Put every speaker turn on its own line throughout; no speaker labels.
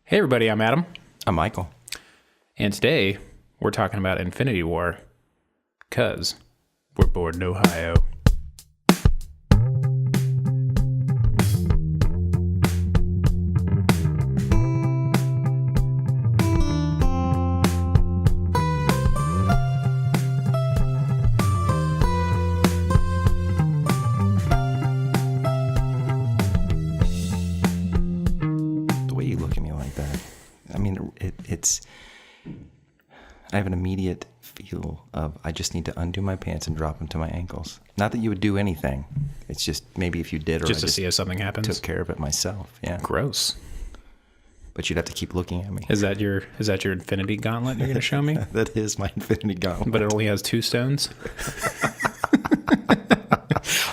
Hey everybody, I'm Adam.
I'm Michael.
And today we're talking about Infinity War because we're bored in Ohio.
The way you look at me like that, I mean, it's... I have an immediate feel of I just need to undo my pants and drop them to my ankles. Not that you would do anything. It's just maybe if you did, or
Just
I
to see if something happens.
took care of it myself. Yeah.
Gross.
But you'd have to keep looking at me.
Is that your Infinity Gauntlet you're going to show me?
That is my Infinity Gauntlet.
But it only has 2 stones?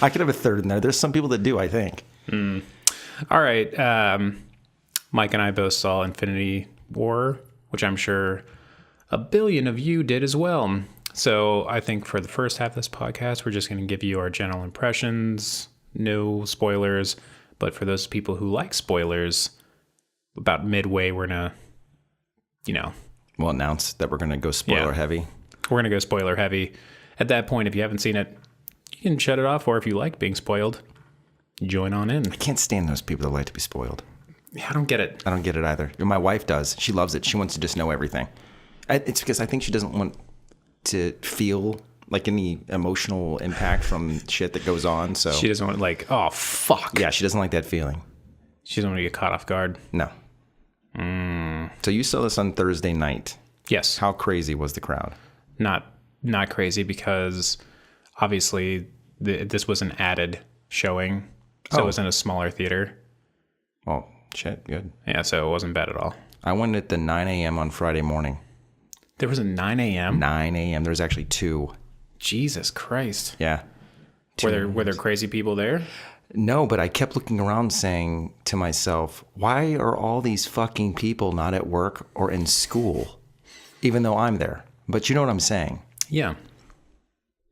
I could have a third in there. There's some people that do, I think.
All right. Mike and I both saw Infinity War, which I'm sure a billion of you did as well. So I think for the first half of this podcast, we're just going to give you our general impressions, no spoilers. But for those people who like spoilers, about midway, we're going to,
We'll announce that we're going to go spoiler heavy.
We're going to go spoiler heavy. At that point, if you haven't seen it, you can shut it off. Or if you like being spoiled, join on in.
I can't stand those people that like to be spoiled.
Yeah, I don't get it.
I don't get it either. My wife does. She loves it. She wants to just know everything. It's because I think she doesn't want to feel like any emotional impact from shit that goes on. So
She doesn't want oh, fuck.
yeah, she doesn't like that feeling.
She doesn't want to get caught off guard.
No. So you saw this on Thursday night.
Yes.
How crazy was the crowd?
Not crazy because obviously this was an added showing. So it was in a smaller theater.
Well, shit, good.
Yeah, so it wasn't bad at all.
I went at the 9 a.m. on Friday morning.
There was a 9 a.m.?
9 a.m. There was actually 2.
Jesus Christ.
Yeah.
Were there crazy people there?
No, but I kept looking around saying to myself, why are all these fucking people not at work or in school, even though I'm there? But you know what I'm saying?
Yeah.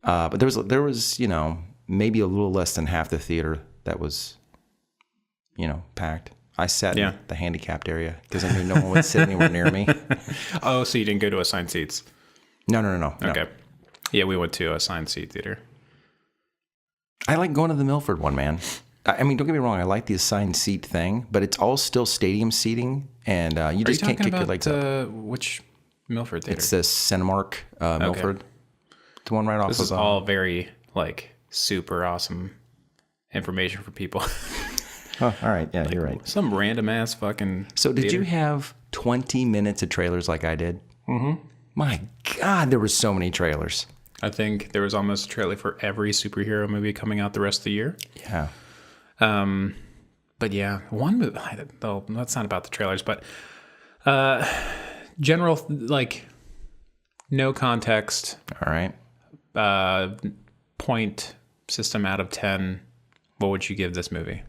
But there was, maybe a little less than half the theater that was, packed. I sat in the handicapped area because I knew no one would sit anywhere near me.
Oh, so you didn't go to assigned seats?
No.
Okay. Yeah, we went to a assigned seat theater.
I like going to the Milford one, man. I mean, don't get me wrong. I like the assigned seat thing, but it's all still stadium seating, and you just can't kick your legs up.
Which Milford theater?
It's the Cinemark Milford.
Okay.
The one right off of...
This is all very, super awesome information for people.
Oh, all right. Yeah, you're right.
Some random ass fucking
So did
theater.
you have 20 minutes of trailers like I did? Mm-hmm. My God, there were so many trailers.
I think there was almost a trailer for every superhero movie coming out the rest of the year.
Yeah.
But yeah, one movie, though, that's not about the trailers, but general, no context.
All right.
Point system out of 10. What would you give this movie?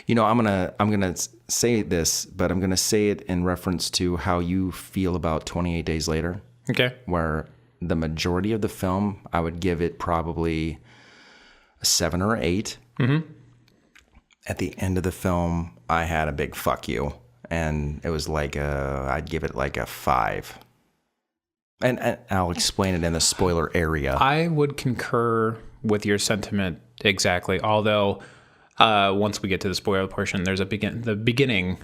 I'm gonna say this, but I'm gonna say it in reference to how you feel about 28 Days Later.
Okay.
Where the majority of the film, I would give it probably a 7 or 8. Mm-hmm. At the end of the film, I had a big fuck you, and it was I'd give it like a 5. And I'll explain it in the spoiler area.
I would concur with your sentiment exactly, although once we get to the spoiler portion, there's the beginning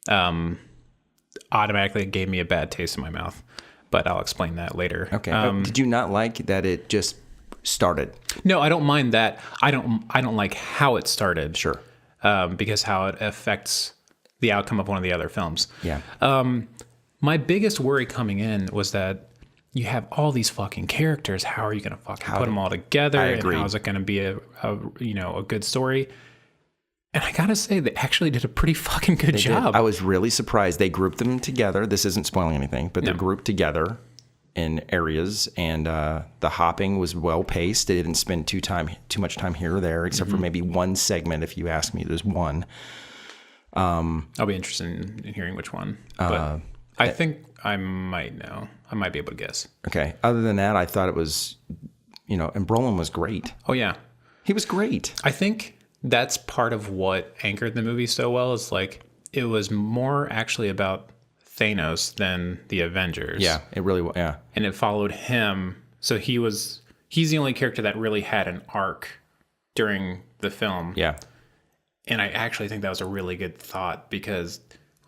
automatically gave me a bad taste in my mouth, but I'll explain that later.
Okay. Did you not like that it just started?
No, I don't mind that. I don't like how it started.
Sure.
Because how it affects the outcome of one of the other films.
Yeah.
My biggest worry coming in was that you have all these fucking characters. How are you going to fucking put them all together?
I agree.
And how is it going to be a good story? And I got to say, they actually did a pretty fucking good job.
I was really surprised. They grouped them together. This isn't spoiling anything, but they're grouped together in areas, and the hopping was well paced. They didn't spend too much time here or there, except for maybe one segment. If you ask me, there's one.
I'll be interested in hearing which one. But I think I might know. I might be able to guess.
Okay. Other than that, I thought it was, and Brolin was great.
Oh, yeah.
He was great.
I think that's part of what anchored the movie so well is it was more actually about Thanos than the Avengers.
Yeah, it really was. Yeah.
And it followed him. So he's the only character that really had an arc during the film.
Yeah.
And I actually think that was a really good thought because,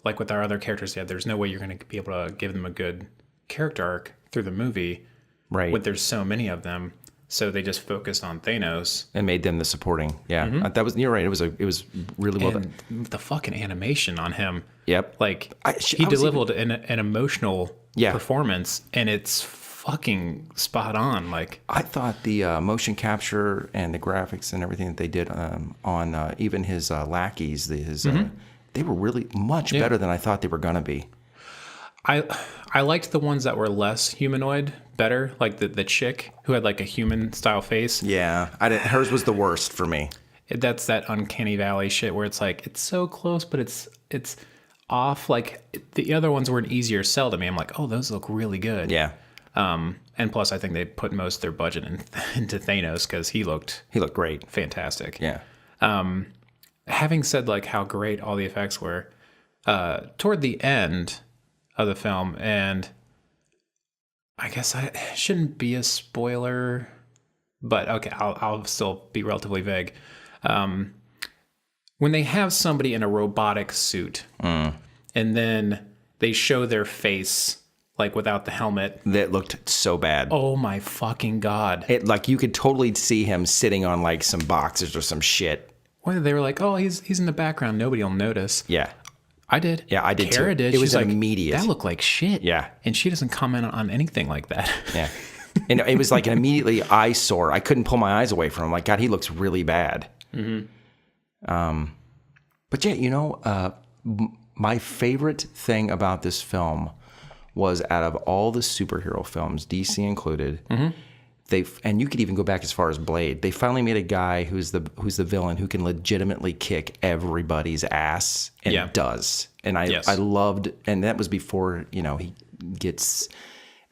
like with our other characters, there's no way you're going to be able to give them a good character arc through the movie.
Right.
When there's so many of them. So they just focused on Thanos.
And made them the supporting. Yeah. You're right. It was really well done.
The fucking animation on him.
Yep.
Like, he delivered an emotional performance, and it's fucking spot on. Like,
I thought the motion capture and the graphics and everything that they did on even his lackeys, they were really much better than I thought they were gonna be.
I liked the ones that were less humanoid better, like the chick who had like a human style face.
Yeah, hers was the worst for me.
That's that uncanny valley shit where it's like it's so close, but it's off. Like the other ones were an easier sell to me. I'm like, oh, those look really good.
Yeah.
And plus, I think they put most of their budget into Thanos because he looked
great,
fantastic.
Yeah.
Having said like how great all the effects were, toward the end of the film, and I guess I shouldn't be a spoiler, but okay, I'll still be relatively vague. When they have somebody in a robotic suit, and then they show their face like without the helmet,
that looked so bad.
Oh my fucking god!
It like you could totally see him sitting on like some boxes or some shit.
Whether they were like, oh, he's in the background, nobody will notice.
Yeah.
I did.
Yeah, I did
Kara
too.
did.
It was
like,
immediate.
That looked like shit.
Yeah.
And she doesn't comment on anything like that.
Yeah. And it was like an immediately eyesore. I couldn't pull my eyes away from him. Like, God, he looks really bad. Mm-hmm. But yeah, my favorite thing about this film was out of all the superhero films, DC included, and you could even go back as far as Blade. They finally made a guy who's the villain who can legitimately kick everybody's ass, and does. And I loved, and that was before he gets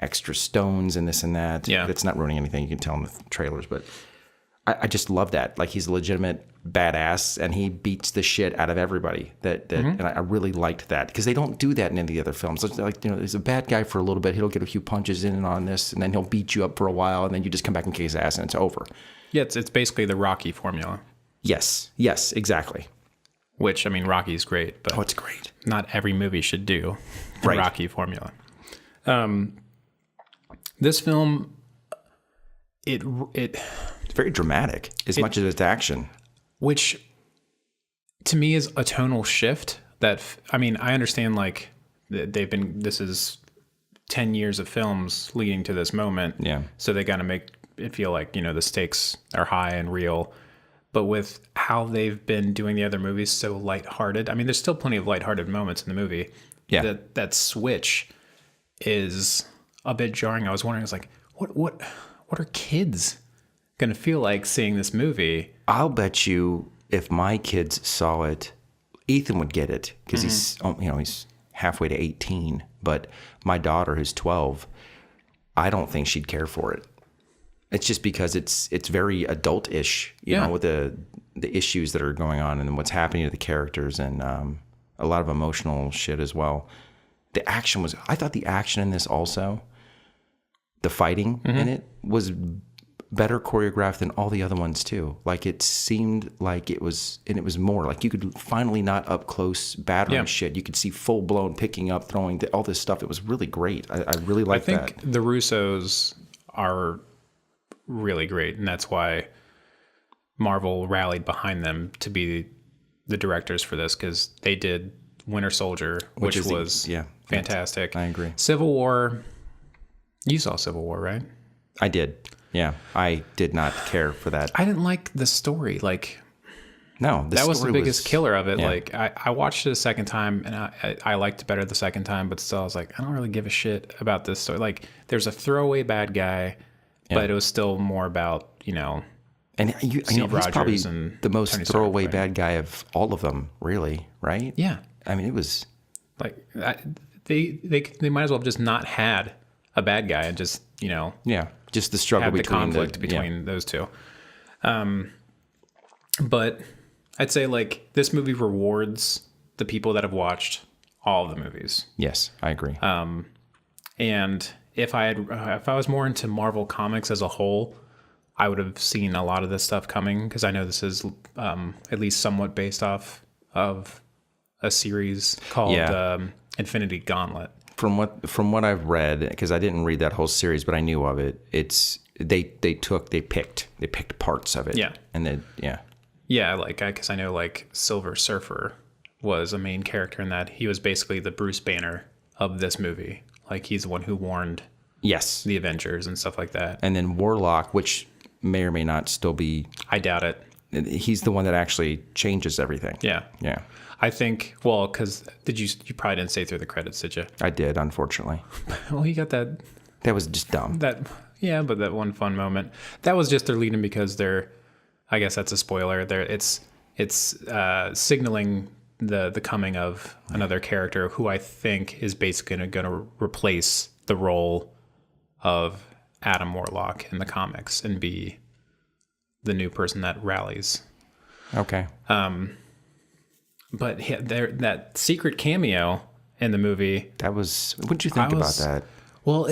extra stones and this and that.
Yeah,
it's not ruining anything. You can tell in the trailers, but I just love that. Like, he's a legitimate badass, and he beats the shit out of everybody. And I really liked that because they don't do that in any of the other films. It's like, there's a bad guy for a little bit. He'll get a few punches in and on this, and then he'll beat you up for a while, and then you just come back and kick his ass, and it's over.
Yeah, it's basically the Rocky formula.
Yes, exactly.
Which, I mean, Rocky's great, but
it's great.
Not every movie should do the Rocky formula. This film, it's
very dramatic as much as it's action.
Which, to me, is a tonal shift that, I mean, I understand, like, this is 10 years of films leading to this moment.
Yeah.
So they got to make it feel like, the stakes are high and real. But with how they've been doing the other movies so lighthearted, I mean, there's still plenty of lighthearted moments in the movie.
Yeah.
That switch is a bit jarring. I was wondering, I was like, what are kids going to feel like seeing this movie?
I'll bet you if my kids saw it, Ethan would get it because he's halfway to 18. But my daughter, who's 12, I don't think she'd care for it. It's just because it's very adult-ish, you know, with the issues that are going on and what's happening to the characters, and a lot of emotional shit as well. The action I thought the action in this also, the fighting in it was better choreographed than all the other ones too. Like, it seemed like it was more like you could finally not up close battering shit. You could see full blown picking up, throwing all this stuff. It was really great. I really liked that. I think
the Russos are really great, and that's why Marvel rallied behind them to be the directors for this, because they did Winter Soldier, which was fantastic.
I agree.
Civil War, you saw Civil War, right?
I did. Yeah, I did not care for that.
I didn't like the story. Like,
no,
that was the biggest killer of it. Yeah. Like, I watched it a second time, and I liked it better the second time, but still, I was like, I don't really give a shit about this story. Like, there's a throwaway bad guy, but it was still more about,
and he's probably the most
Tony
throwaway
Stark,
bad guy of all of them, really, right?
Yeah.
I mean, it was
like they might as well have just not had a bad guy and just
just the struggle
have
between
the conflict between those two. But I'd say, like, this movie rewards the people that have watched all of the movies.
Yes, I agree.
And if I was more into Marvel Comics as a whole, I would have seen a lot of this stuff coming, because I know this is at least somewhat based off of a series called Infinity Gauntlet.
From what I've read, because I didn't read that whole series, but I knew of it. They picked parts of it.
Yeah.
And then
Because I know like Silver Surfer was a main character in that. He was basically the Bruce Banner of this movie. Like, he's the one who warned
yes,
the Avengers and stuff like that.
and then Warlock, which may or may not still be.
I doubt it.
He's the one that actually changes everything.
Yeah.
Yeah.
I think, well, because you probably didn't say through the credits, did you?
I did, unfortunately.
Well, you got that.
That was just dumb.
But that one fun moment. That was just their lead-in, because I guess that's a spoiler. It's signaling the coming of another character who I think is basically going to replace the role of Adam Warlock in the comics and be the new person that rallies.
Okay.
But that secret cameo in the movie.
That was. What did you think about that?
Well,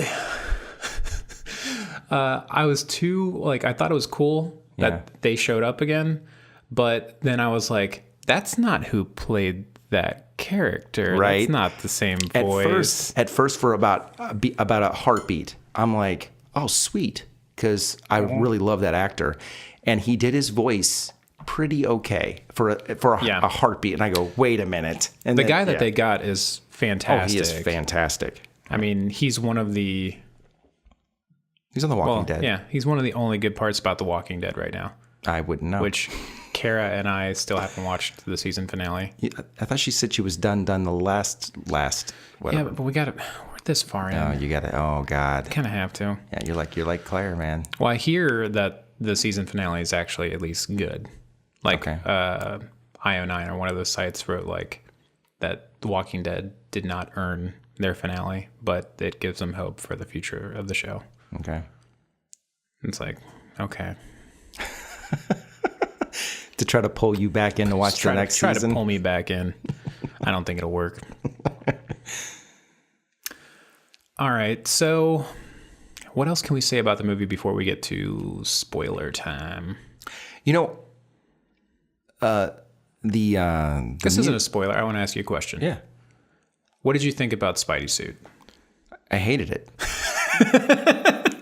I was I thought it was cool that they showed up again, but then I was like, that's not who played that character.
Right.
That's not the same voice.
At first, for about a heartbeat, I'm like, oh, sweet, because I really love that actor, and he did his voice pretty okay for a heartbeat, and I go, wait a minute. And
the guy that they got is fantastic.
Oh, he is fantastic.
I mean, he's on The
Walking Dead.
Yeah, he's one of the only good parts about The Walking Dead right now.
I wouldn't know.
Which Kara and I still haven't watched the season finale.
I thought she said she was done the last whatever.
Yeah, but we're this far in.
Oh, you got to. Oh God.
Kind of have to.
Yeah, you're like Claire, man.
Well, I hear that the season finale is actually at least good. Like, IO9 or one of those sites wrote like that The Walking Dead did not earn their finale, but it gives them hope for the future of the show.
Okay.
It's like, okay.
To try to pull you back in to watch the next season?
Try to pull me back in. I don't think it'll work. All right, so what else can we say about the movie before we get to spoiler time?
You know, this
isn't a spoiler. I want to ask you a question.
Yeah.
What did you think about Spidey's suit?
I hated it.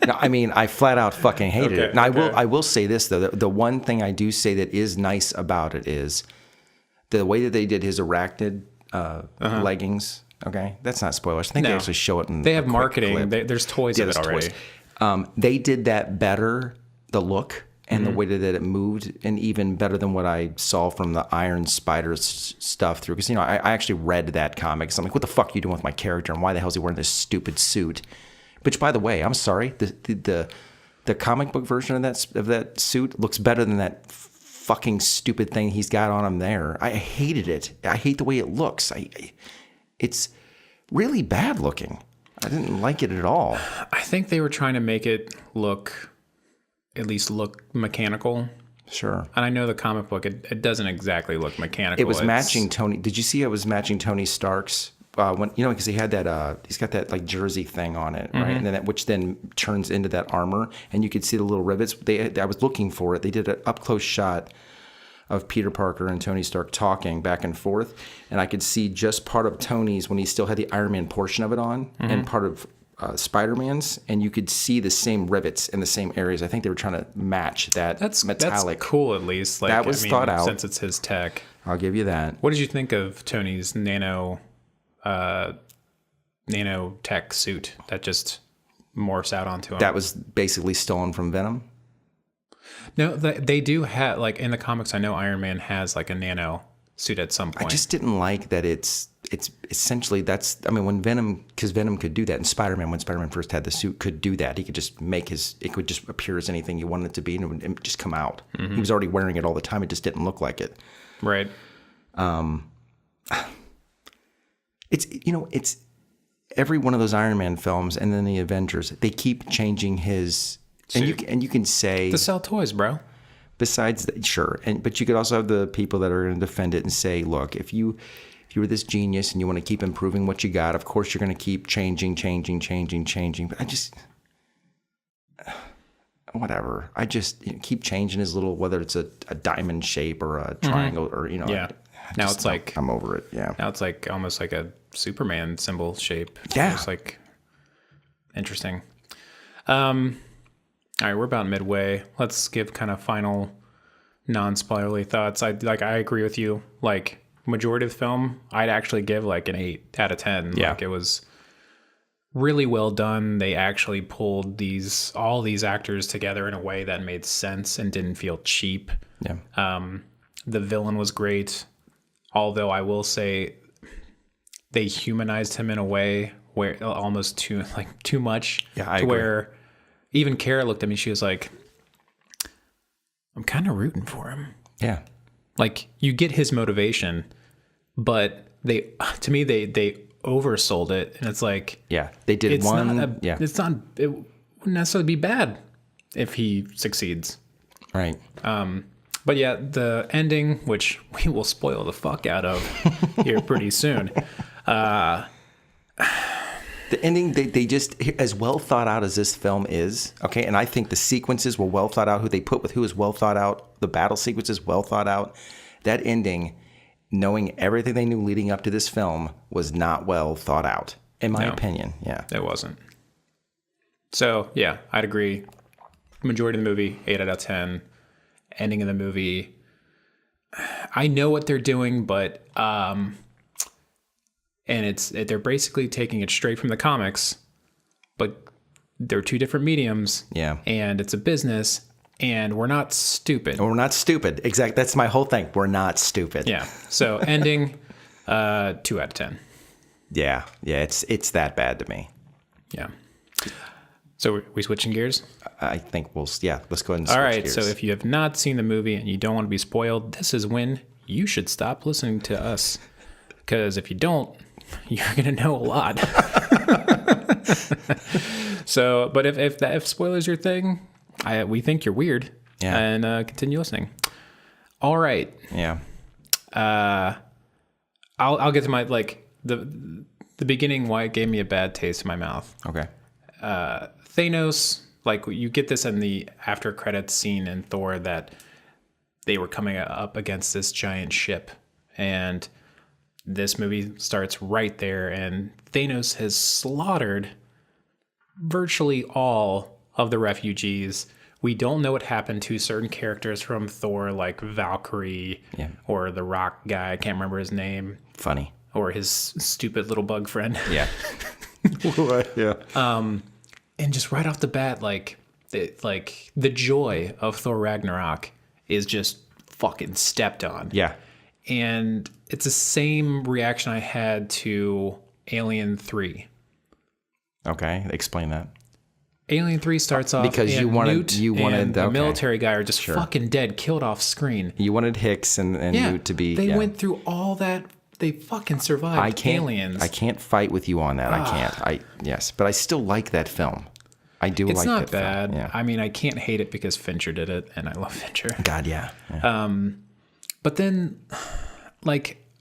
No, I mean, I flat out fucking hated it. And I will say this though: the one thing I do say that is nice about it is the way that they did his arachnid leggings. Okay, that's not spoilers. I think they actually show it in.
They have marketing. There's toys of it already.
They did that better. The look and the way that it moved, and even better than what I saw from the Iron Spider stuff through. Because I actually read that comic. So I'm like, what the fuck are you doing with my character, and why the hell is he wearing this stupid suit? Which, by the way, I'm sorry, the comic book version of that suit looks better than that fucking stupid thing he's got on him there. I hated it. I hate the way it looks. It's really bad looking. I didn't like it at all.
I think they were trying to make it at least look mechanical.
Sure.
And I know the comic book, it doesn't exactly look mechanical.
It was matching Tony. Did you see it was matching Tony Stark's? When because he had that, he's got that like jersey thing on it, right? And then which then turns into that armor, and you could see the little rivets. I was looking for it. They did an up close shot of Peter Parker and Tony Stark talking back and forth, and I could see just part of Tony's when he still had the Iron Man portion of it on, and part of Spider-Man's, and you could see the same rivets in the same areas. I think they were trying to match that metallic.
That's cool, at least. Like,
that was thought out.
Since it's his tech.
I'll give you that.
What did you think of Tony's nanotech suit that just morphs out onto him?
That was basically stolen from Venom.
No, they do have, like, in the comics, I know Iron Man has like a nano suit at some point.
I just didn't like that it's essentially when Venom could do that, and Spider-Man, when Spider-Man first had the suit, could do that. He could just it could just appear as anything you wanted it to be, and it would just come out. He was already wearing it all the time. It just didn't look like it.
Right.
It's every one of those Iron Man films, and then the Avengers, they keep changing his suit. And you can say
to sell toys, bro.
Besides that, sure, but you could also have the people that are going to defend it and say, look, if you if you were this genius and you want to keep improving what you got, of course you're going to keep changing. But I just, whatever. I just keep changing his little, whether it's a diamond shape or a triangle or,
Yeah. Now it's like,
I'm over it. Yeah.
now it's like almost like a Superman symbol shape.
Yeah.
It's like interesting. All right, we're about midway. Let's give kind of final non-spoilerly thoughts. I agree with you. Like majority of the film, I'd actually give like an 8 out of 10.
Yeah.
Like it was really well done. They actually pulled all these actors together in a way that made sense and didn't feel cheap.
Yeah.
The villain was great, although I will say they humanized him in a way where almost too much.
Yeah, I agree.
Where even Kara looked at me. She was like, "I'm kind of rooting for him."
Yeah.
Like you get his motivation, but they oversold it, and it's like,
Yeah. They did
it's
one.
it wouldn't necessarily be bad if he succeeds.
Right.
But yeah, the ending, which we will spoil the fuck out of here pretty soon.
The ending, they just, as well thought out as this film is, okay, and I think the sequences were well thought out, who they put with who is well thought out, the battle sequences well thought out. That ending, knowing everything they knew leading up to this film, was not well thought out, in my opinion. Yeah.
It wasn't. So, yeah, I'd agree. Majority of the movie, 8 out of 10. Ending of the movie, I know what they're doing, but and they're basically taking it straight from the comics, but they're two different mediums.
Yeah.
And it's a business, and we're not stupid.
We're not stupid. Exactly. That's my whole thing. We're not stupid.
Yeah. So ending, 2 out of 10.
Yeah. Yeah. It's that bad to me.
Yeah. So we switching gears?
I think let's go ahead and switch
All right.
gears.
So if you have not seen the movie and you don't want to be spoiled, this is when you should stop listening to us. Because if you don't, you're going to know a lot. So, but if spoilers your thing, we think you're weird.
Yeah.
And continue listening. All right.
Yeah.
I'll get to my the beginning. Why it gave me a bad taste in my mouth.
Okay.
Thanos, like you get this in the after credits scene in Thor that they were coming up against this giant ship, and this movie starts right there, and Thanos has slaughtered virtually all of the refugees. We don't know what happened to certain characters from Thor, like Valkyrie or the Rock guy. I can't remember his name.
Funny.
Or his stupid little bug friend.
Yeah. Yeah.
And just right off the bat, the joy of Thor Ragnarok is just fucking stepped on.
Yeah.
And it's the same reaction I had to Alien 3.
Okay. Explain that.
Alien 3 starts off
because
and
you wanted
and the military guy are just fucking dead, killed off screen.
You wanted Hicks and Newt to be.
They went through all that. They fucking survived aliens.
I can't fight with you on that. I can't. Yes, but I still like that film. I do.
It's
like
not
that
bad.
Film. Yeah.
I mean, I can't hate it because Fincher did it, and I love Fincher.
God, yeah.
But then,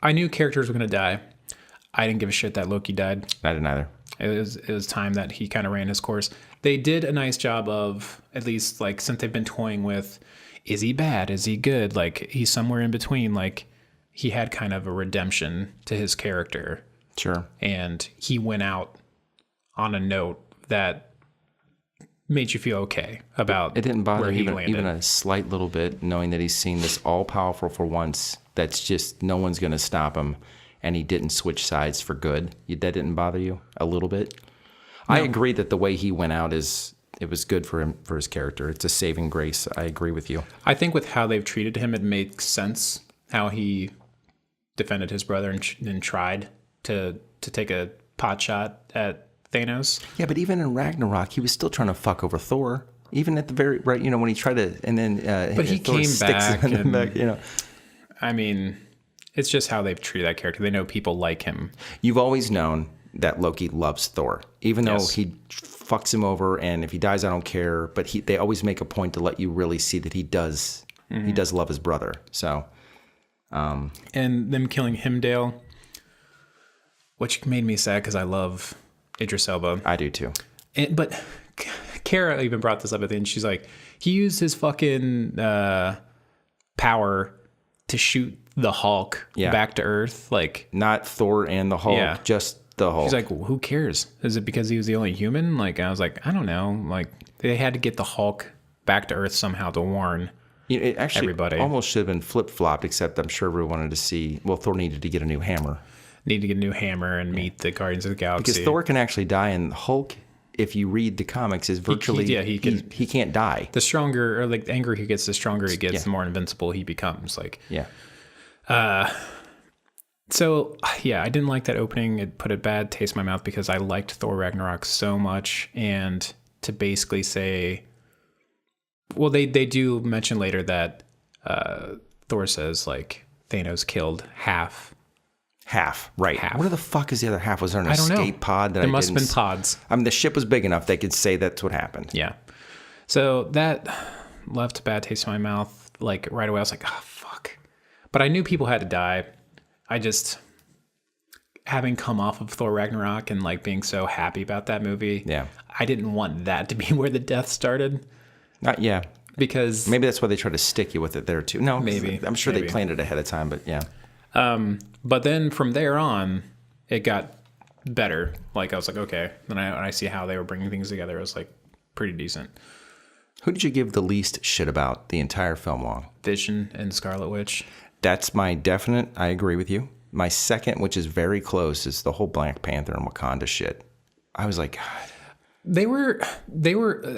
I knew characters were gonna die. I didn't give a shit that Loki died.
I didn't either.
It was time that he kind of ran his course. They did a nice job of, at least since they've been toying with, is he bad? Is he good? He's somewhere in between. He had kind of a redemption to his character.
Sure.
And he went out on a note that made you feel okay about
it. Didn't bother
where he
even
landed.
even a slight little bit, knowing that he's seen this all powerful for once. That's just no one's going to stop him, and he didn't switch sides for good. That didn't bother you a little bit. No. I agree that the way he went out it was good for him, for his character. It's a saving grace. I agree with you.
I think with how they've treated him, it makes sense how he defended his brother and tried to take a pot shot at Thanos.
Yeah, but even in Ragnarok, he was still trying to fuck over Thor. Even at the very right, when he tried to, and then
but he
Thor
came back.
back.
I mean, it's just how they've treated that character. They know people like him.
You've always known that Loki loves Thor, even though he fucks him over, and if he dies, I don't care. But they always make a point to let you really see that he does. Mm-hmm. He does love his brother. So,
and them killing Heimdall, which made me sad because I love Idris Elba.
I do too.
But Kara even brought this up at the end. She's like, he used his fucking power to shoot the Hulk back to Earth. Like,
not Thor and the Hulk, just the Hulk.
She's like, well, who cares? Is it because he was the only human? Like, I was like, I don't know. Like, they had to get the Hulk back to Earth somehow to warn
it actually
everybody.
Almost should have been flip-flopped, except I'm sure everyone wanted to see, well, Thor needed to get a new hammer.
Need to get a new hammer and meet the Guardians of the Galaxy.
Because Thor can actually die, and Hulk, if you read the comics, is virtually he can't die.
The stronger, or like the angrier he gets, the stronger he gets, the more invincible he becomes. Like, so yeah, I didn't like that opening. It put a bad taste in my mouth because I liked Thor Ragnarok so much, and to basically say, well, they do mention later that Thor says like Thanos killed half.
Right.
Half.
Where the fuck is the other half? Was there an escape pod?
There must have been pods.
I mean, the ship was big enough they could say that's what happened.
Yeah. So that left a bad taste in my mouth. Like right away, I was like, oh, fuck. But I knew people had to die. I just, having come off of Thor Ragnarok and like being so happy about that movie, I didn't want that to be where the death started. Because
maybe that's why they try to stick you with it there too. No,
maybe.
I'm sure they planned it ahead of time, but yeah.
But then from there on, it got better. Like I was like, okay. Then I see how they were bringing things together. It was like pretty decent.
Who did you give the least shit about the entire film long?
Vision and Scarlet Witch.
That's my definite. I agree with you. My second, which is very close, is the whole Black Panther and Wakanda shit. I was like, God. They
were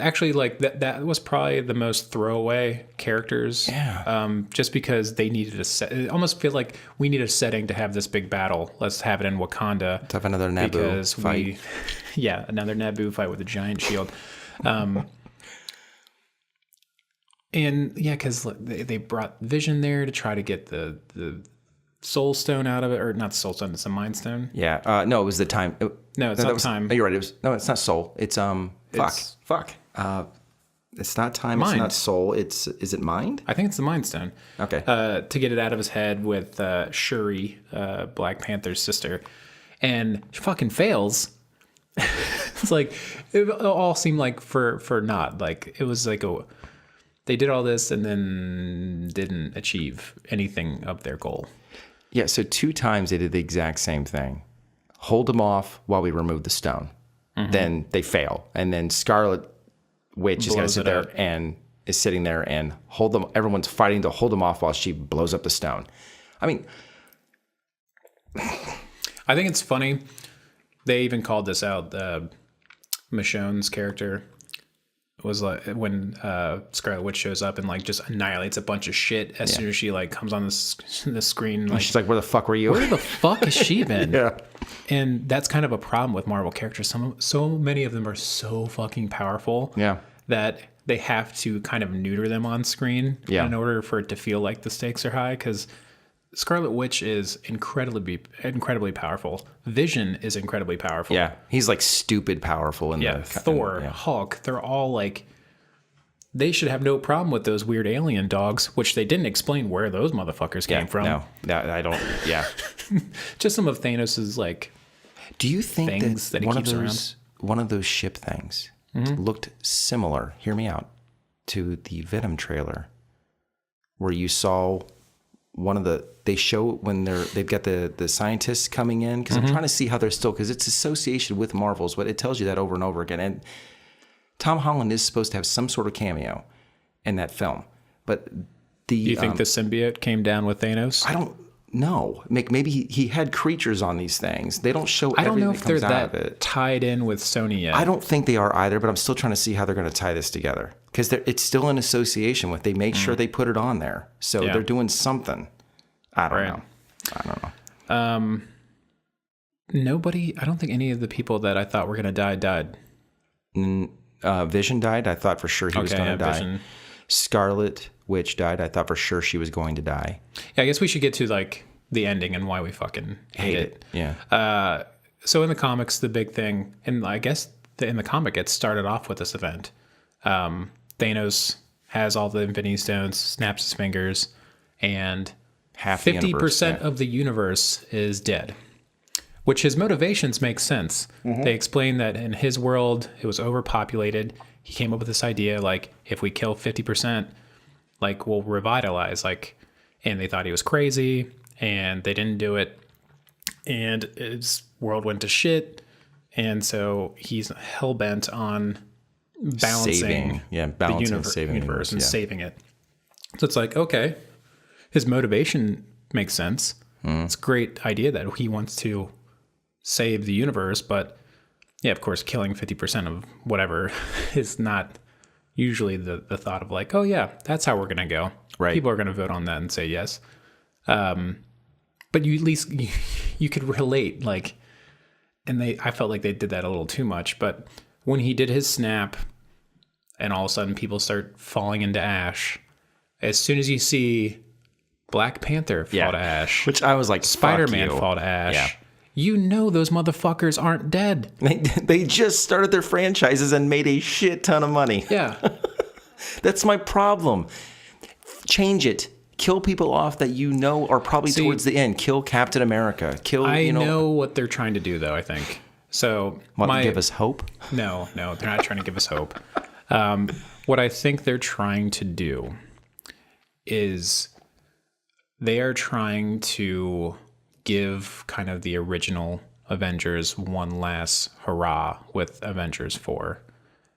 actually like that was probably the most throwaway characters.
Yeah.
Just because they needed a set. It almost feel like we need a setting to have this big battle. Let's have it in Wakanda.
Let's have another Naboo fight.
Another Naboo fight with a giant shield. And yeah, because they brought Vision there to try to get the Soul Stone out of it, or not Soul Stone, it's a Mind Stone.
Yeah, no, it was the time.
No, it's not time.
You're right. It's not Soul. It's fuck. It's not time. Mind. It's not Soul. Is it Mind?
I think it's the Mind Stone.
Okay.
To get it out of his head with Shuri, Black Panther's sister, and she fucking fails. It's like it all seemed like for naught. Like it was like they did all this and then didn't achieve anything of their goal.
Yeah, so 2 times they did the exact same thing. Hold them off while we remove the stone. Mm-hmm. Then they fail. And then Scarlet Witch is going to sit there and is sitting there and hold them. Everyone's fighting to hold them off while she blows up the stone. I mean,
I think it's funny. They even called this out. Michonne's character was like when Scarlet Witch shows up and like just annihilates a bunch of shit as soon as she like comes on the screen. Like,
she's like, "Where the fuck were you?
Where the fuck has she been?"
Yeah,
and that's kind of a problem with Marvel characters. So many of them are so fucking powerful.
Yeah, that
they have to kind of neuter them on screen in order for it to feel like the stakes are high. Because Scarlet Witch is incredibly powerful. Vision is incredibly powerful.
Yeah, he's like stupid powerful.
Thor, Hulk, they're all like, they should have no problem with those weird alien dogs, which they didn't explain where those motherfuckers came from.
No, I don't. Yeah,
just some of Thanos's like.
Do you think
things that he keeps around?
One of those ship things looked similar? Hear me out. To the Venom trailer, where you saw. They show when they've got the scientists coming in, because I'm trying to see how they're still, because it's association with Marvels, but it tells you that over and over again. And Tom Holland is supposed to have some sort of cameo in that film, but do
you think the symbiote came down with Thanos?
I don't know. Maybe he had creatures on these things. They don't show.
I don't know if they're
that
tied in with Sony yet.
I don't think they are either, but I'm still trying to see how they're going to tie this together, because it's still an association with. They make sure they put it on there, so they're doing something. I don't know.
Nobody. I don't think any of the people that I thought were going to die died.
Vision died. I thought for sure he was going to die.
Vision.
Scarlet Witch died. I thought for sure she was going to die.
Yeah, I guess we should get to like the ending and why we fucking hate it.
Yeah.
So in the comics, the big thing, and I guess in the comic, it started off with this event. Thanos has all the Infinity Stones, snaps his fingers, and 50% of the universe is dead. which his motivations make sense. They explain that in his world, it was overpopulated. He came up with this idea, like, if we kill 50%, like, we'll revitalize, like, and they thought he was crazy, and they didn't do it, and his world went to shit, and so he's hell-bent on balancing the universe and saving it. So it's like, okay, his motivation makes sense. It's a great idea that he wants to save the universe, but yeah, of course, killing 50% of whatever is not usually the thought of like, oh yeah, that's how we're going to go.
Right.
People are going to vote on that and say yes. But you at least, you could relate, like, and I felt like they did that a little too much, but when he did his snap and all of a sudden people start falling into ash, as soon as you see Black Panther fall to ash,
which I was like,
Spider-Man fall to ash, you know those motherfuckers aren't dead.
They just started their franchises and made a shit ton of money.
Yeah.
That's my problem. Change it. Kill people off that you know are probably towards the end. Kill Captain America.
I know what they're trying to do, though, I think. So
to give us hope?
No, they're not trying to give us hope. What I think they're trying to do is they are trying to give kind of the original Avengers one last hurrah with Avengers 4.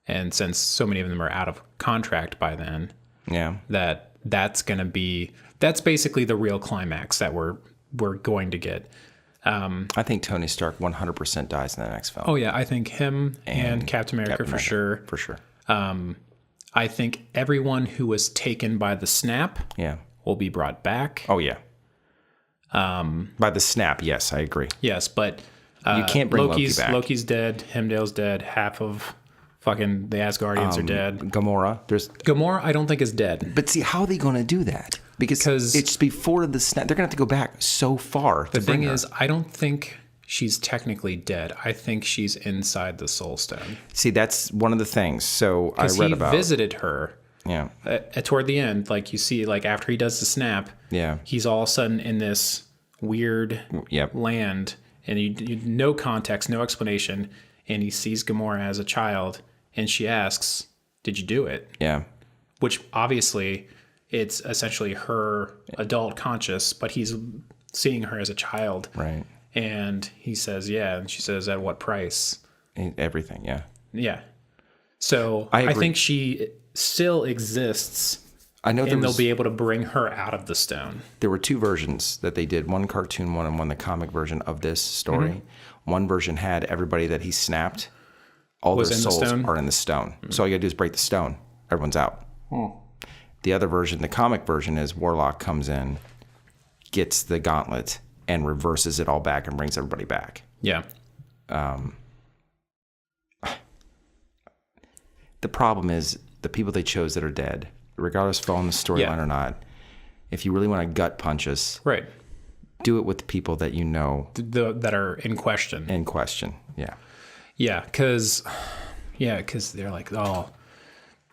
And since so many of them are out of contract by then, that's basically the real climax that we're going to get.
I think Tony Stark 100% dies in the next film.
Oh yeah, I think him and Captain America for sure.
For sure.
I think everyone who was taken by the snap will be brought back.
Oh yeah. By the snap, yes, I agree.
Yes, but
you can't bring Loki back.
Loki's dead. Heimdall's dead. Half of fucking the Asgardians are dead.
Gamora,
I don't think is dead.
But see, how are they going to do that? Because it's before the snap. They're going to have to go back so far.
The thing is, I don't think she's technically dead. I think she's inside the Soul Stone.
See, that's one of the things. So I read about.
He visited her.
Yeah.
Toward the end, like you see, like after he does the snap, he's all of a sudden in this weird land, and you no context, no explanation, and he sees Gamora as a child, and she asks, "Did you do it?"
Yeah.
Which obviously it's essentially her adult conscious, but he's seeing her as a child,
right?
And he says, "Yeah," and she says, "At what price?"
Everything, yeah.
Yeah. So I think she still exists.
I know
they'll be able to bring her out of the stone.
There were two versions that they did, one cartoon one and one the comic version of this story. One version had everybody that he snapped, all their souls are in the stone. So all you gotta do is break the stone. Everyone's out. The other version, the comic version, is Warlock comes in, gets the gauntlet, and reverses it all back and brings everybody back.
Yeah.
The problem is the people they chose that are dead, regardless of following the storyline or not. If you really want to gut punch us,
right,
do it with the people that you know
that are in question.
Yeah,
because they're like, oh,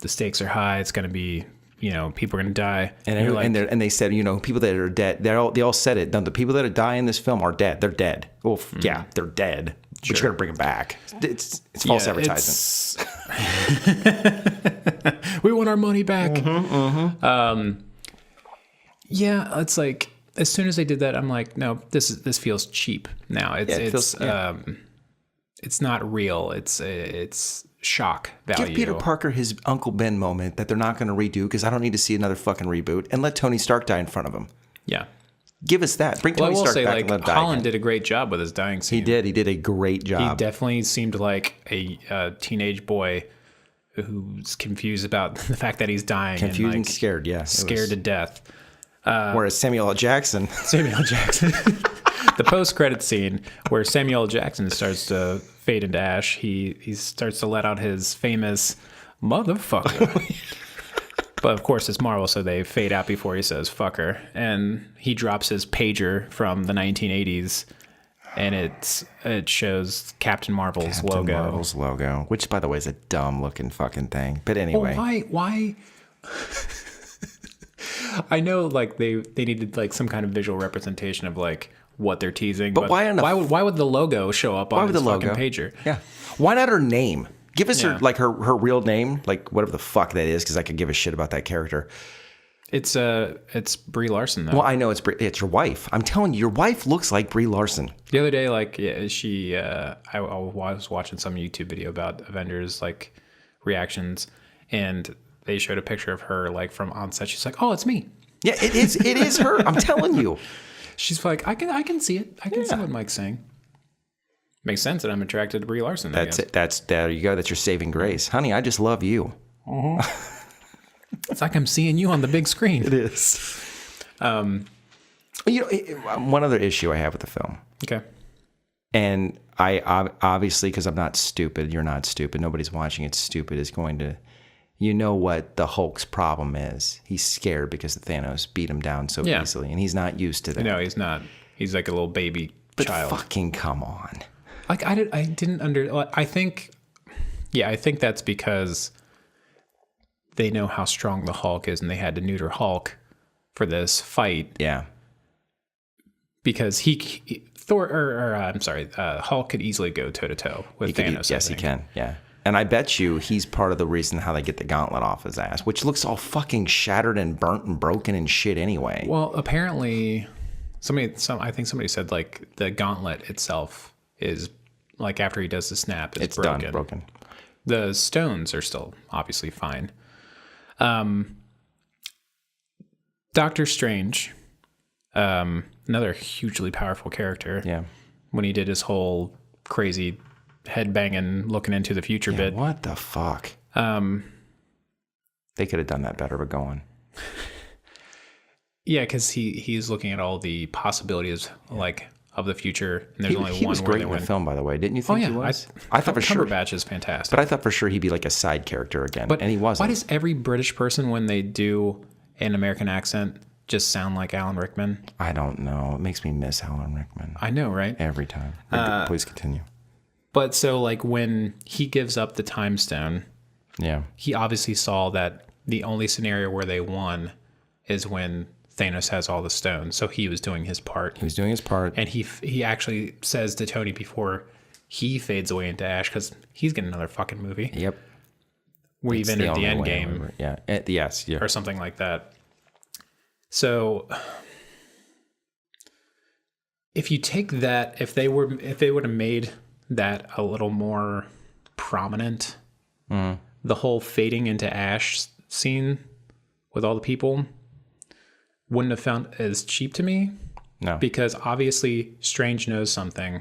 the stakes are high. It's going to be, people are going to die.
And they said, people that are dead. They all said it. No, the people that are dying in this film are dead. They're dead. Well, yeah, they're dead. Sure. But you're going to bring them back. It's false advertising.
We want our money back. It's like as soon as they did that, I'm like, no, this feels cheap now. It's not real. It's shock value.
Give Peter Parker his Uncle Ben moment that they're not going to redo because I don't need to see another fucking reboot, and let Tony Stark die in front of him.
Yeah.
Give us that. Bring Tony Stark back and let him die.
Holland did a great job with his dying scene.
He did a great job.
He definitely seemed like a teenage boy who's confused about the fact that he's dying.
Confused and scared,
Scared to death.
Whereas Samuel L. Jackson.
The post-credit scene where Samuel L. Jackson starts to fade into ash, he starts to let out his famous motherfucker. But of course, it's Marvel, so they fade out before he says fucker. And he drops his pager from the 1980s, and it shows Captain Marvel's logo.
Which, by the way, is a dumb-looking fucking thing. But anyway.
Well, why? I know, like, they needed, like, some kind of visual representation of, like, what they're teasing.
But
why would the logo show up on his fucking pager?
Yeah. Why not her name? Give us
Yeah.
her real name, like whatever the fuck that is, because I could give a shit about that character.
It's Brie Larson though.
Well, I know it's your wife. I'm telling you, your wife looks like Brie Larson.
The other day, like she, I was watching some YouTube video about Avengers like reactions, and they showed a picture of her like from on set. She's like, "Oh, it's me."
Yeah, it is. It is her. I'm telling you.
She's like, I can see it. I can see what Mike's saying. Makes sense that I'm attracted to Brie Larson.
That's it. There you go. That's your saving grace, honey. I just love you.
It's like I'm seeing you on the big screen.
It is. One other issue I have with the film.
Okay.
And I obviously, because I'm not stupid, you're not stupid. Nobody's watching it stupid is going to, what the Hulk's problem is. He's scared because the Thanos beat him down so easily, and he's not used to that.
No, he's not. He's like a little baby child.
Fucking come on.
Like I didn't I think that's because they know how strong the Hulk is, and they had to neuter Hulk for this fight.
Yeah.
Because Hulk could easily go toe to toe with Thanos.
Yes, he can. Yeah. And I bet you he's part of the reason how they get the gauntlet off his ass, which looks all fucking shattered and burnt and broken and shit anyway.
Well, apparently I think somebody said like the gauntlet itself is like after he does the snap, it's broken.
Done, broken.
The stones are still obviously fine. Doctor Strange, another hugely powerful character.
Yeah.
When he did his whole crazy head banging, looking into the future bit.
What the fuck? They could have done that better, but go on.
Yeah, because he's looking at all the possibilities like of the future, and there's only
he
one
was
where
great
they
in
win.
the film, by the way. Didn't you think he was? I thought for sure.
Cumberbatch is fantastic.
But I thought for sure he'd be like a side character again, and he wasn't.
Why does every British person, when they do an American accent, just sound like Alan Rickman?
I don't know. It makes me miss Alan Rickman.
I know, right?
Every time. Please continue.
But so, like, when he gives up the time stone, he obviously saw that the only scenario where they won is when Thanos has all the stones. So he was doing his part.
He was doing his part.
And he actually says to Tony before he fades away into ash, because he's getting another fucking movie.
Yep.
Where you've entered the end game.
Yeah. Yes. Yeah.
Or something like that. So if you take that, if they would have made that a little more prominent, the whole fading into ash scene with all the people wouldn't have found as cheap to me.
No.
Because obviously Strange knows something.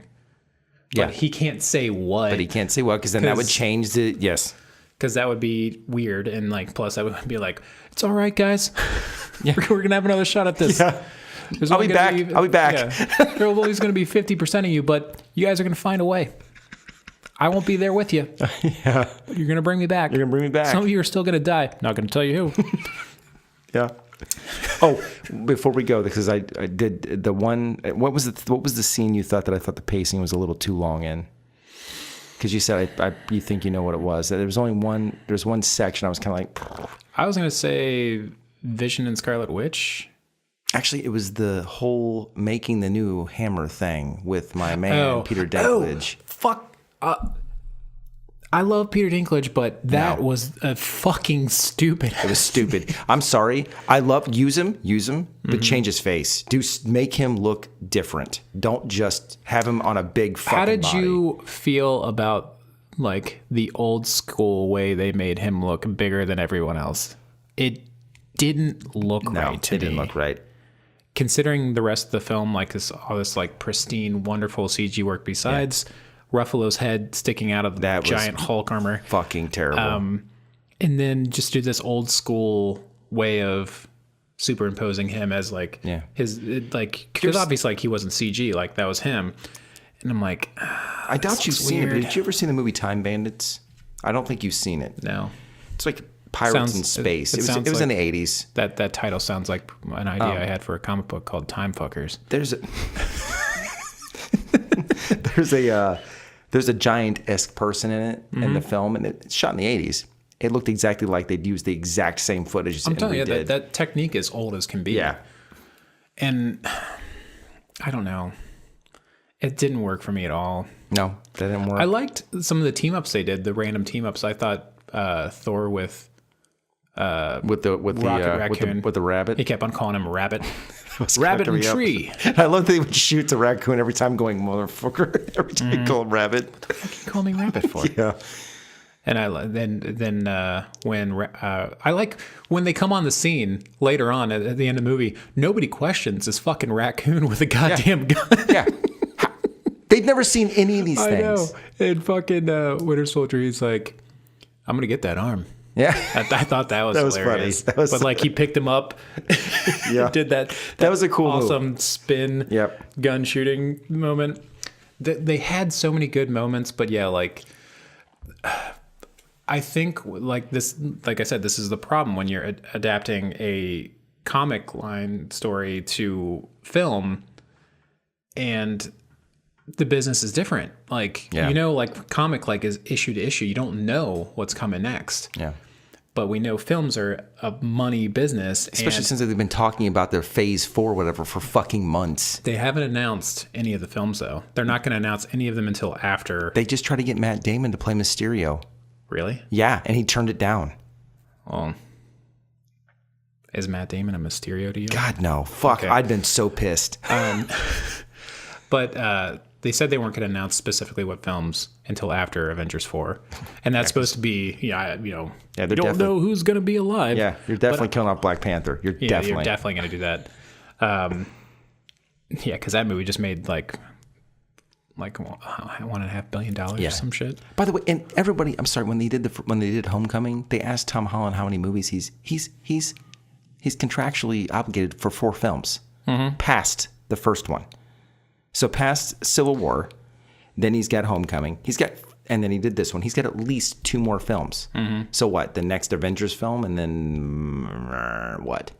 But he can't say what.
But he can't say what, because then that would change the... Yes.
Because that would be weird. And like, plus that would be like, it's all right, guys. We're going to have another shot at this.
Yeah. I'll be back. I'll be back.
Yeah. There will always going to be 50% of you, but you guys are going to find a way. I won't be there with you.
Yeah.
But you're going to bring me back.
You're going to bring me back.
Some of you are still going to die. Not going to tell you who.
Yeah. Oh, before we go, because I did the one. What was the scene you thought the pacing was a little too long in? Because you said you think you know what it was. There was only one. There's one section I was kind of like.
I was going to say Vision and Scarlet Witch.
Actually, it was the whole making the new hammer thing with my man Peter Dinklage.
Oh, fuck. I love Peter Dinklage, but that was a fucking stupid.
It was stupid. I'm sorry. I love use him, but change his face. Make him look different. Don't just have him on a big fucking
How did
body.
you feel about like the old school way they made him look bigger than everyone else? It didn't look right to me.
It didn't look right.
Considering the rest of the film, like all this like pristine, wonderful CG work besides Ruffalo's head sticking out of the giant Hulk armor.
Fucking terrible.
And then just do this old school way of superimposing him as like his like, because obviously like he wasn't CG, like that was him. And I'm like,
I doubt you've seen it, but did you ever see the movie Time Bandits? I don't think you've seen it.
No.
It's like pirates in space. It was
like
in the 80s.
That title sounds like an idea I had for a comic book called Time Fuckers.
There's a giant-esque person in it in the film, and it's shot in the 80s. It looked exactly like they'd used the exact same footage.
I'm telling you, that technique is old as can be.
Yeah.
And I don't know. It didn't work for me at all.
No, that didn't work.
I liked some of the team ups they did, the random team ups. I thought Thor with
with the rabbit.
He kept on calling him Rabbit. Rabbit and Tree.
I love that he would shoot the raccoon every time, going motherfucker. Every time he called him Rabbit.
What the fuck you call me Rabbit for?
Yeah.
And I like when they come on the scene later on at the end of the movie, nobody questions this fucking raccoon with a goddamn gun.
Yeah. They've never seen any of these things.
I know. And fucking Winter Soldier, he's like, I'm going to get that arm.
Yeah.
I thought that was hilarious.
Funny. But
like he picked him up.
Yeah.
Did that
was a cool
awesome
move.
Spin gun shooting moment. They had so many good moments, but yeah, like I think like this, like I said, this is the problem when you're adapting a comic line story to film and the business is different. Like, like comic like is issue to issue. You don't know what's coming next.
Yeah.
But we know films are a money business.
Especially since they've been talking about their phase 4, whatever, for fucking months.
They haven't announced any of the films, though. They're not going to announce any of them until after.
They just tried to get Matt Damon to play Mysterio.
Really?
Yeah, and he turned it down.
Well, is Matt Damon a Mysterio to you?
God, no. Fuck, okay. I'd been so pissed.
But they said they weren't going to announce specifically what films until after Avengers 4. And that's supposed to be, you don't know who's going to be alive.
Yeah, you're definitely killing off Black Panther. You're
definitely going to do that. Yeah, because that movie just made like $1.5 billion or some shit.
By the way, and everybody, I'm sorry, when they did Homecoming, they asked Tom Holland how many movies he's contractually obligated for 4 films, past the first one. So past Civil War, then he's got Homecoming. And then he did this one. He's got at least 2 more films. Mm-hmm. So what? The next Avengers film, and then what?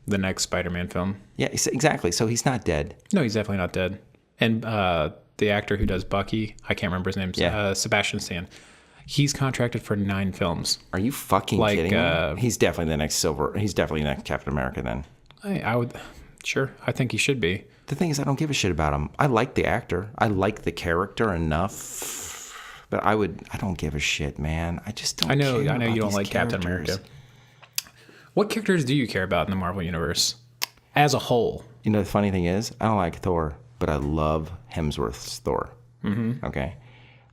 The next Spider-Man film.
Yeah, exactly. So he's not dead.
No, he's definitely not dead. And the actor who does Bucky, I can't remember his name. Sebastian Stan. He's contracted for 9 films.
Are you fucking kidding me? He's definitely the next He's definitely the next Captain America. Then
I would. Sure, I think he should be.
The thing is, I don't give a shit about him. I like the actor. I like the character enough, but I don't give a shit, man. I just don't.
I know you don't like Captain America. What characters do you care about in the Marvel Universe as a whole?
You know, the funny thing is, I don't like Thor, but I love Hemsworth's Thor. Mm-hmm. Okay,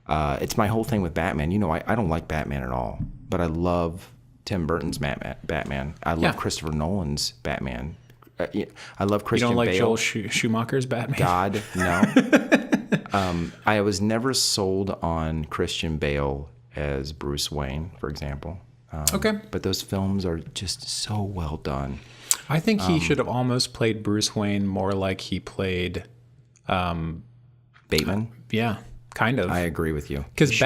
it's my whole thing with Batman. You know, I don't like Batman at all, but I love Tim Burton's Batman. I love Christopher Nolan's Batman. I love Christian Bale.
You don't like Joel Schumacher's Batman?
God, no. I was never sold on Christian Bale as Bruce Wayne, for example.
Okay.
But those films are just so well done.
I think he should have almost played Bruce Wayne more like he played...
Bateman?
Yeah, kind of.
I agree with you.
Because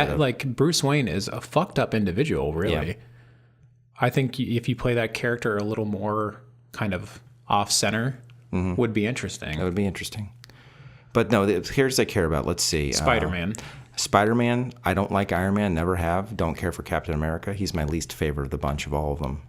Bruce Wayne is a fucked up individual, really. Yeah. I think if you play that character a little more kind of... off-center would be interesting.
That would be interesting. But no, the characters I care about, let's see.
Spider-Man,
I don't like Iron Man, never have. Don't care for Captain America. He's my least favorite of the bunch of all of them.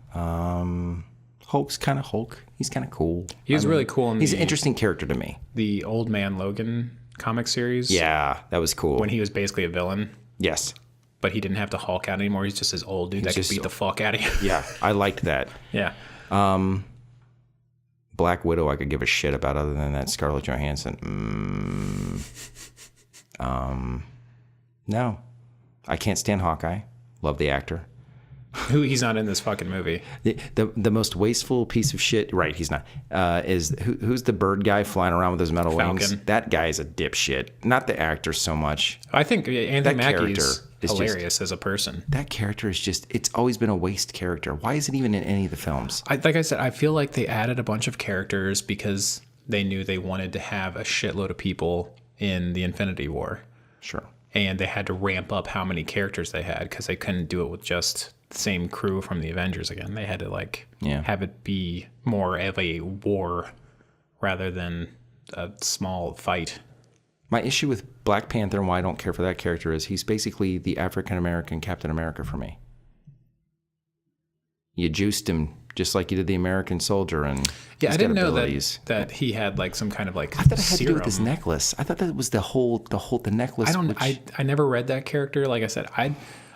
Hulk's kind of Hulk. He's kind of cool.
He's really cool.
He's an interesting character to me.
The Old Man Logan comic series.
Yeah, that was cool.
When he was basically a villain.
Yes.
But he didn't have to Hulk out anymore. He's just this old dude that could beat the fuck out of you.
Yeah, I liked that.
Yeah.
Black Widow I could give a shit about other than that Scarlett Johansson. No. I can't stand Hawkeye. Love the actor.
He's not in this fucking movie.
The most wasteful piece of shit, right, he's not, is who's the bird guy flying around with his metal wings? That guy is a dipshit. Not the actor so much.
I think Anthony Mackie's hilarious as a person.
That character is just, it's always been a waste character. Why is it even in any of the films?
Like I said, I feel like they added a bunch of characters because they knew they wanted to have a shitload of people in the Infinity War.
Sure.
And they had to ramp up how many characters they had because they couldn't do it with just the same crew from the Avengers again. They had to have it be more of a war rather than a small fight.
My issue with Black Panther and why I don't care for that character is he's basically the African-American Captain America for me. you juiced him just like you did the American soldier, and
Yeah,
he's
I didn't
got
know
abilities.
that he had like some kind of like
I thought it had to
serum.
do with his necklace. I thought that was the necklace.
I never read that character. Like I said, I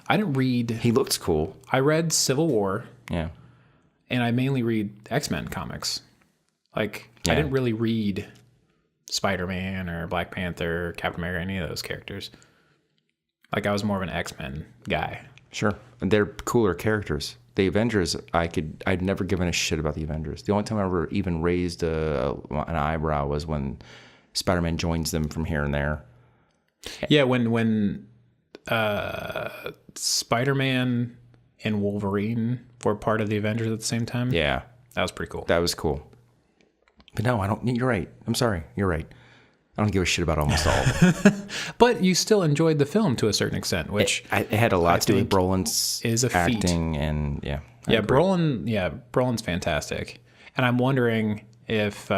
didn't read.
He looks cool.
I read Civil War,
Yeah.
and I mainly read X-Men comics. Like
Yeah.
I didn't really read Spider-Man or Black Panther, or Captain America, any of those characters. Like I was more of an X-Men guy.
Sure. And they're cooler characters. The Avengers, I'd never given a shit about the Avengers. The only time I ever even raised an eyebrow was when Spider-Man joins them from here and there.
Yeah, when Spider-Man and Wolverine were part of the Avengers at the same time.
Yeah.
That was pretty cool.
That was cool. But no, I don't. You're right. I'm sorry. You're right. I don't give a shit about almost all of them.
But you still enjoyed the film to a certain extent, which
It had a lot to do with Brolin's
is a feat.
acting, and I agree.
Brolin's fantastic. And I'm wondering if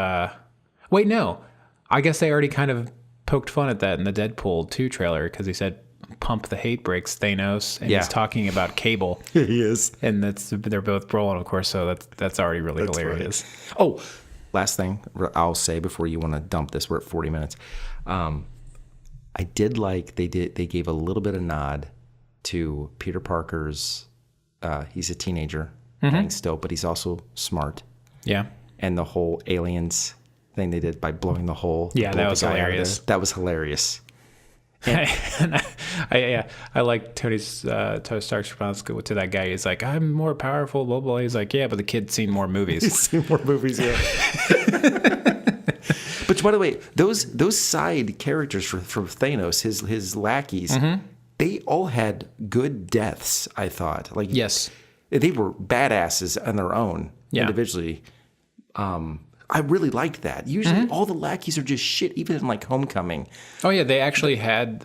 wait, no. I guess they already kind of poked fun at that in the Deadpool 2 trailer because he said pump the hate brakes, Thanos, and he's talking about Cable.
He is.
And they're both Brolin, of course, so that's already really hilarious.
Right. Oh, last thing I'll say before you want to dump this. We're at 40 minutes. I did like they gave a little bit of nod to Peter Parker's. He's a teenager playing still, but he's also smart.
Yeah.
And the whole aliens thing they did by blowing the hole.
Yeah, that was hilarious.
That was hilarious.
And I like Tony Stark's response to that guy. He's like, I'm more powerful, blah, blah. He's like, yeah, but the kid's seen more movies.
He's seen more movies, yeah. But by the way, those side characters from Thanos, his lackeys, they all had good deaths, I thought. Like,
yes.
They were badasses on their own, individually. I really liked that. Usually all the lackeys are just shit, even in like Homecoming.
Oh, yeah. They actually had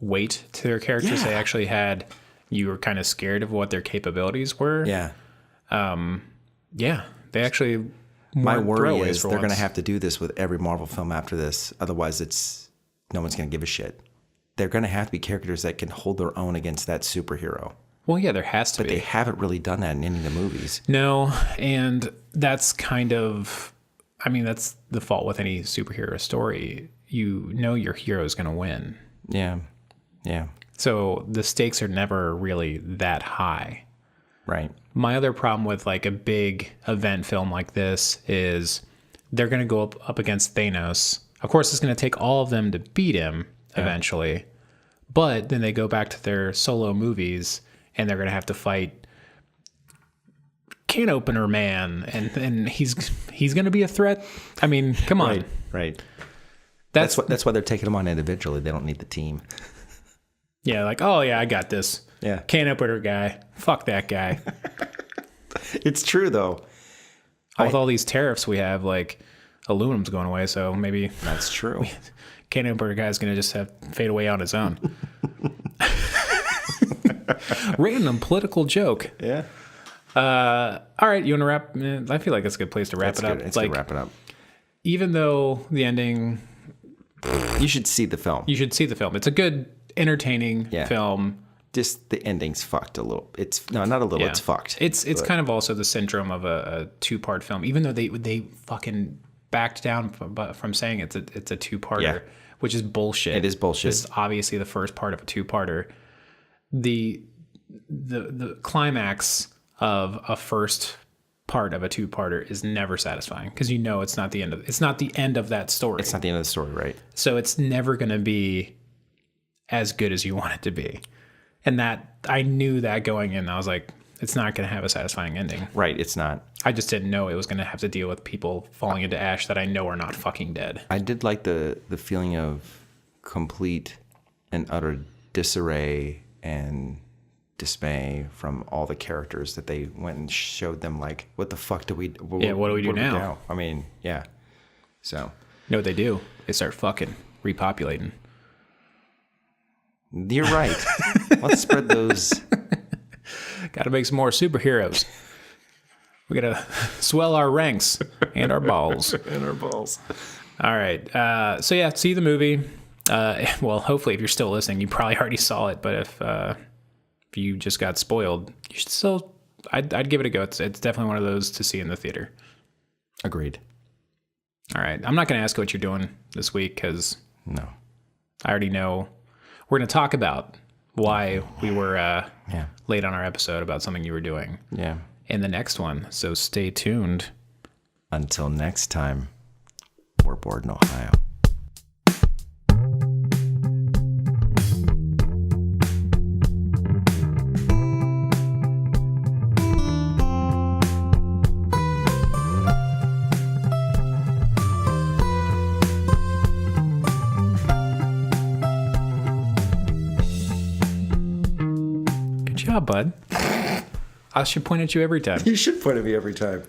weight to their characters.
Yeah.
They actually had, you were kind of scared of what their capabilities were.
Yeah.
Yeah. They actually,
My worry is
for
they're going to
once.
have to do this with every Marvel film after this. Otherwise, no one's going to give a shit. They're going to have to be characters that can hold their own against that superhero.
Well, yeah, there has to
But
be.
they haven't really done that in any of the movies.
No, and that's kind of, I mean, that's the fault with any superhero story. You know your hero is going to win.
Yeah. Yeah.
So the stakes are never really that high.
Right.
My other problem with like a big event film like this is they're going to go up against Thanos. Of course, it's going to take all of them to beat him eventually. But then they go back to their solo movies and they're going to have to fight Can Opener Man. And he's going to be a threat. I mean, come on.
Right.
That's
That's why they're taking them on individually. They don't need the team.
Yeah, like, oh, yeah, I got this.
Yeah.
Can Opener guy. Fuck that guy.
It's true, though.
With all these tariffs we have, like, aluminum's going away, so maybe
That's true.
Can Opener guy's going to just have fade away on his own. Random political joke.
Yeah.
All right, you want to wrap? I feel like that's a good place to wrap it up.
It's
like,
good to wrap it up.
even though the ending,
You should see the film.
you should see the film. It's a good, entertaining
Yeah.
film.
Just the ending's fucked a little. Not a little.
Yeah.
It's fucked.
It's kind of also the syndrome of a two-part film. Even though they fucking backed down from saying it's a two-parter,
Yeah.
which is bullshit.
It is bullshit.
This is obviously the first part of a two-parter. The climax of a first part of a two-parter is never satisfying because you know it's not the end of that story.
It's not the end of the story, right?
So it's never going to be as good as you want it to be. And that I knew that going in. I was like, it's not going to have a satisfying ending.
Right. It's not.
I just didn't know it was going to have to deal with people falling into ash that I know are not fucking dead.
I did like the feeling of complete and utter disarray and dismay from all the characters that they went and showed them. Like, what the fuck do we? What
do we do now?
I mean, yeah. So
You know what they do? They start fucking repopulating.
you're right. Let's spread those.
Got to make some more superheroes. We got to swell our ranks and our balls.
in our balls.
All right. So yeah, see the movie. Well, hopefully, if you're still listening, you probably already saw it. But if you just got spoiled, you should still I'd give it a go. It's definitely one of those to see in the theater.
Agreed.
All right. I'm not going to ask you what you're doing this week because
No.
I already know. We're going to talk about why we were late on our episode about something you were doing.
Yeah.
In the next one. So stay tuned.
Until next time, we're bored in Ohio.
Good job, bud. I should point at you every time.
You should point at me every time.